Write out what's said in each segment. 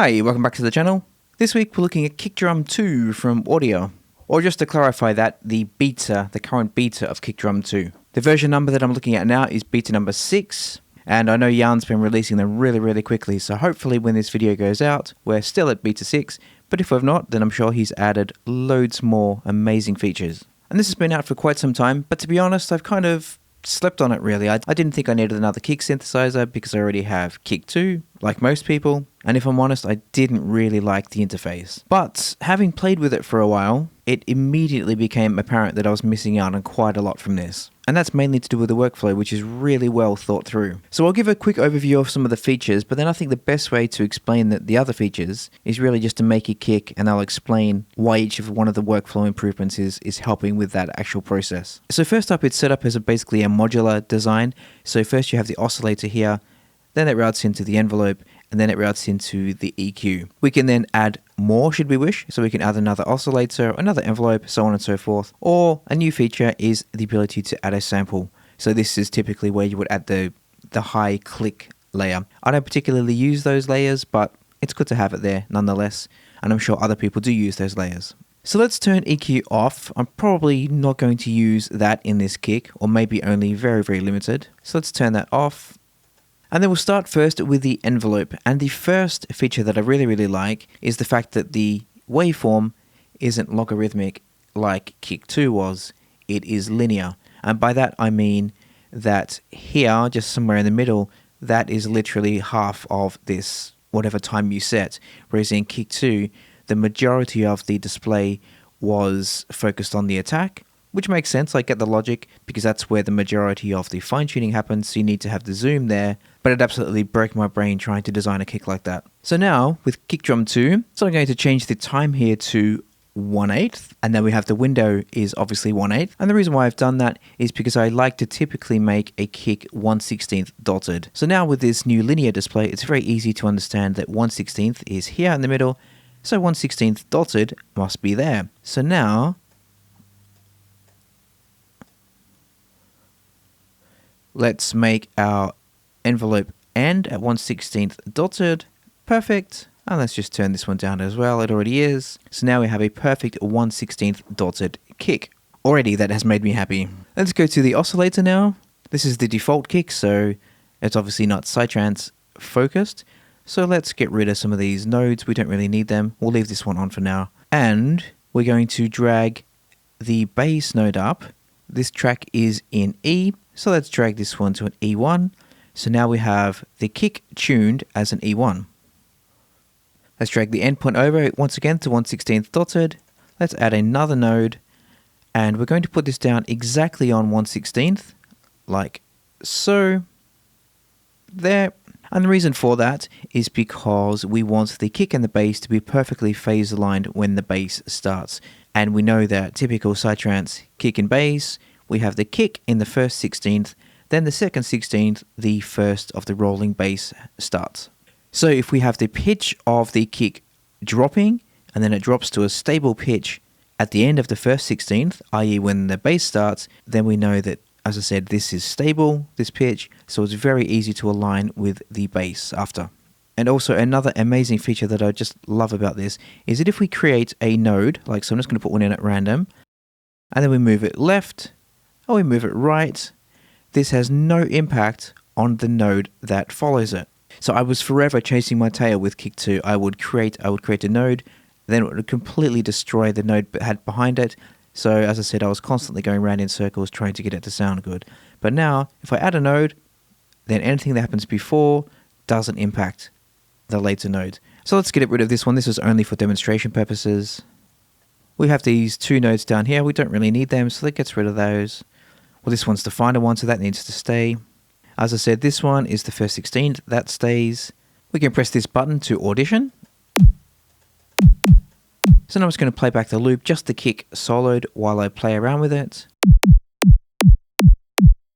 Hi, welcome back to the channel. This week we're looking at KickDrum 2 from Audija. Or just to clarify that, the current beta of KickDrum 2. The version number that I'm looking at now is beta number 6, and I know Yarn's been releasing them really quickly, so hopefully when this video goes out, we're still at beta 6, but if we've not, then I'm sure he's added loads more amazing features. And this has been out for quite some time, but to be honest, I've kind of slept on it really. I didn't think I needed another kick synthesizer because I already have Kick 2, like most people, and if I'm honest, I didn't really like the interface. But having played with it for a while, it immediately became apparent that I was missing out on quite a lot from this. And that's mainly to do with the workflow, which is really well thought through. So I'll give a quick overview of some of the features, but then I think the best way to explain the other features is really just to make it kick, and I'll explain why each of one of the workflow improvements is helping with that actual process. So first up, it's set up as basically a modular design. So first you have the oscillator here, then it routes into the envelope, and then it routes into the EQ. We can then add more should we wish, so we can add another oscillator, another envelope, so on and so forth. Or a new feature is the ability to add a sample. So this is typically where you would add the high click layer. I don't particularly use those layers, but it's good to have it there nonetheless, and I'm sure other people do use those layers. So let's turn EQ off. I'm probably not going to use that in this kick, or maybe only very limited. So let's turn that off. And then we'll start first with the envelope. And the first feature that I really like is the fact that the waveform isn't logarithmic like Kick 2 was. It is linear. And by that I mean that here, just somewhere in the middle, that is literally half of this, whatever time you set. Whereas in Kick 2, the majority of the display was focused on the attack, which makes sense. I get the logic, because that's where the majority of the fine-tuning happens, so you need to have the zoom there, but it absolutely broke my brain trying to design a kick like that. So now, with KickDrum 2, so I'm going to change the time here to 1/8, and then we have the window is obviously 1/8, and the reason why I've done that is because I like to typically make a kick 1/16 dotted. So now with this new linear display, it's very easy to understand that 1/16 is here in the middle, so 1/16 dotted must be there. So now, let's make our envelope end at 1/16 dotted. Perfect. And let's just turn this one down as well. It already is. So now we have a perfect 1/16 dotted kick. Already that has made me happy. Let's go to the oscillator now. This is the default kick, so it's obviously not sidetrans focused. So let's get rid of some of these nodes. We don't really need them. We'll leave this one on for now. And we're going to drag the bass node up. This track is in E. So let's drag this one to an E1. So now we have the kick tuned as an E1. Let's drag the endpoint over once again to 1/16 dotted. Let's add another node, and we're going to put this down exactly on 1/16, like so. There. And the reason for that is because we want the kick and the bass to be perfectly phase aligned when the bass starts. And we know that typical sidetrans kick and bass, we have the kick in the first 16th, then the second 16th, the first of the rolling bass starts. So if we have the pitch of the kick dropping, and then it drops to a stable pitch at the end of the first 16th, i.e. when the bass starts, then we know that, as I said, this is stable, this pitch, so it's very easy to align with the bass after. And also another amazing feature that I just love about this is that if we create a node, like so I'm just going to put one in at random, and then we move it left, or we move it right, this has no impact on the node that follows it. So I was forever chasing my tail with Kick 2. I would create a node, then it would completely destroy the node it had behind it. So as I said, I was constantly going around in circles trying to get it to sound good. But now, if I add a node, then anything that happens before doesn't impact the later node. So let's get rid of this one. This is only for demonstration purposes. We have these two nodes down here. We don't really need them, so that gets rid of those. Well, this one's the final one, so that needs to stay. As I said, this one is the first 16th. That stays. We can press this button to audition. So now I'm just going to play back the loop, just the kick soloed while I play around with it.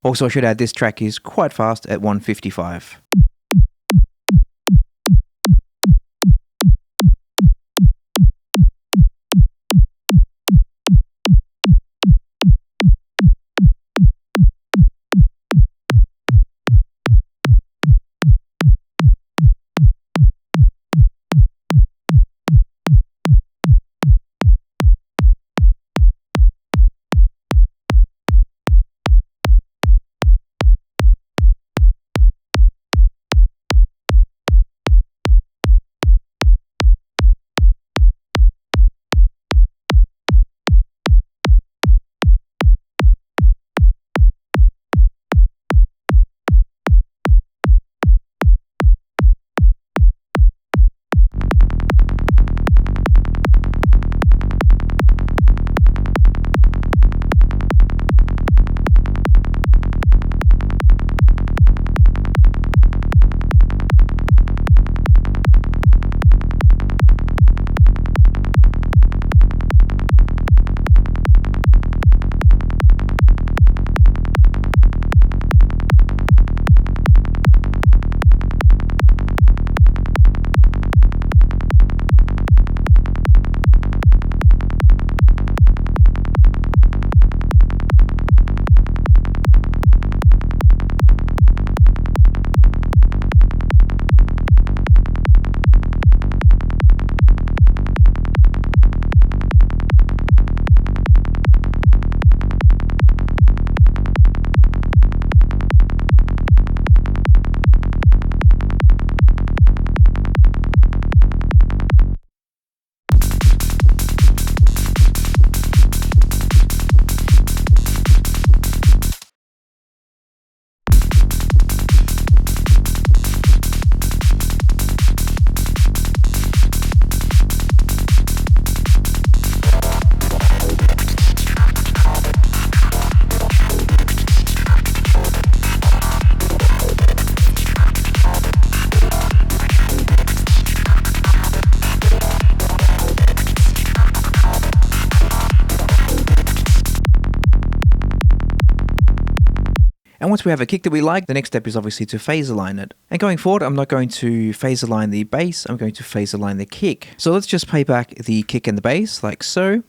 Also, I should add this track is quite fast at 155. once we have a kick that we like, the next step is obviously to phase align it. And going forward, I'm not going to phase align the bass, I'm going to phase align the kick. So let's just play back the kick and the bass, like so.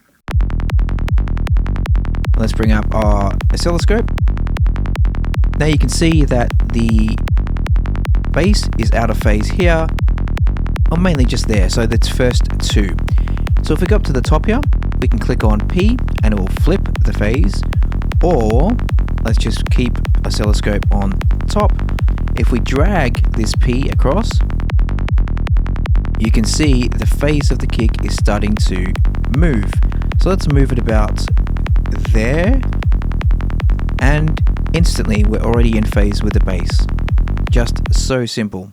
Let's bring up our oscilloscope. Now you can see that the bass is out of phase here, or mainly just there, so that's first 2. So if we go up to the top here, we can click on P and it will flip the phase, or let's just keep oscilloscope on top. If we drag this P across, you can see the phase of the kick is starting to move. So let's move it about there, and instantly we're already in phase with the bass. Just so simple.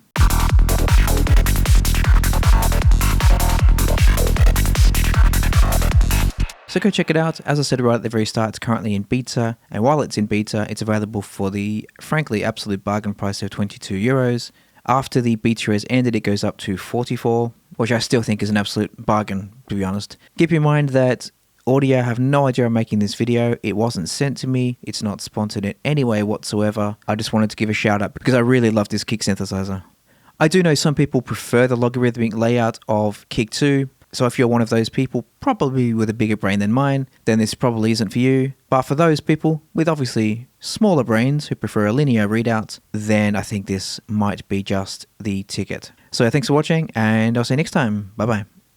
So go check it out. As I said right at the very start, it's currently in beta, and while it's in beta, it's available for the, frankly, absolute bargain price of €22. After the beta has ended, it goes up to 44, which I still think is an absolute bargain, to be honest. Keep in mind that Audija have no idea I'm making this video. It wasn't sent to me. It's not sponsored in any way whatsoever. I just wanted to give a shout out because I really love this kick synthesizer. I do know some people prefer the logarithmic layout of Kick 2. So if you're one of those people, probably with a bigger brain than mine, then this probably isn't for you. But for those people with obviously smaller brains who prefer a linear readout, then I think this might be just the ticket. So thanks for watching, and I'll see you next time. Bye bye.